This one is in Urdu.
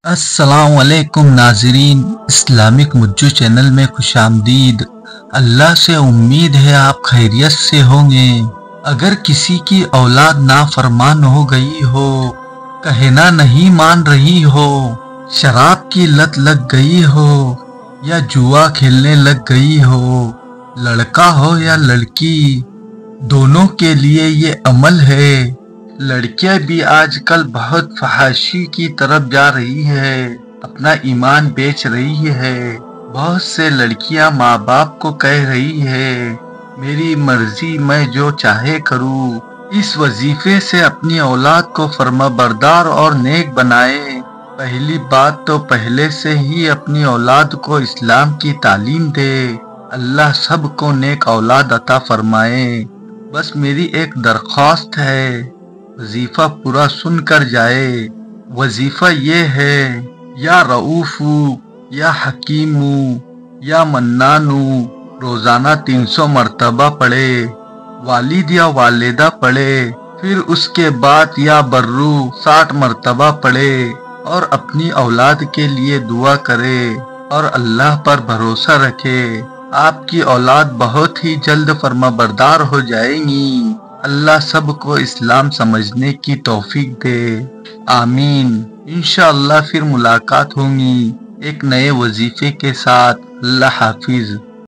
السلام علیکم ناظرین، اسلامک مجو چینل میں خوش آمدید۔ اللہ سے امید ہے آپ خیریت سے ہوں گے۔ اگر کسی کی اولاد نافرمان ہو گئی ہو، کہنا نہیں مان رہی ہو، شراب کی لت لگ گئی ہو یا جوا کھیلنے لگ گئی ہو، لڑکا ہو یا لڑکی، دونوں کے لیے یہ عمل ہے۔ لڑکیاں بھی آج کل بہت فحاشی کی طرف جا رہی ہے، اپنا ایمان بیچ رہی ہے۔ بہت سے لڑکیاں ماں باپ کو کہہ رہی ہے میری مرضی، میں جو چاہے کروں۔ اس وظیفے سے اپنی اولاد کو فرما بردار اور نیک بنائے۔ پہلی بات تو پہلے سے ہی اپنی اولاد کو اسلام کی تعلیم دے۔ اللہ سب کو نیک اولاد عطا فرمائے۔ بس میری ایک درخواست ہے، وظیفہ پورا سن کر جائے۔ وظیفہ یہ ہے، یا رؤوفو یا حکیمو یا منانو روزانہ 300 مرتبہ پڑھے، والد یا والدہ پڑھے، پھر اس کے بعد یا برو 60 مرتبہ پڑھے، اور اپنی اولاد کے لیے دعا کرے اور اللہ پر بھروسہ رکھے۔ آپ کی اولاد بہت ہی جلد فرما بردار ہو جائیں گی۔ اللہ سب کو اسلام سمجھنے کی توفیق دے، آمین۔ انشاءاللہ پھر ملاقات ہوگی ایک نئے وظیفے کے ساتھ۔ اللہ حافظ۔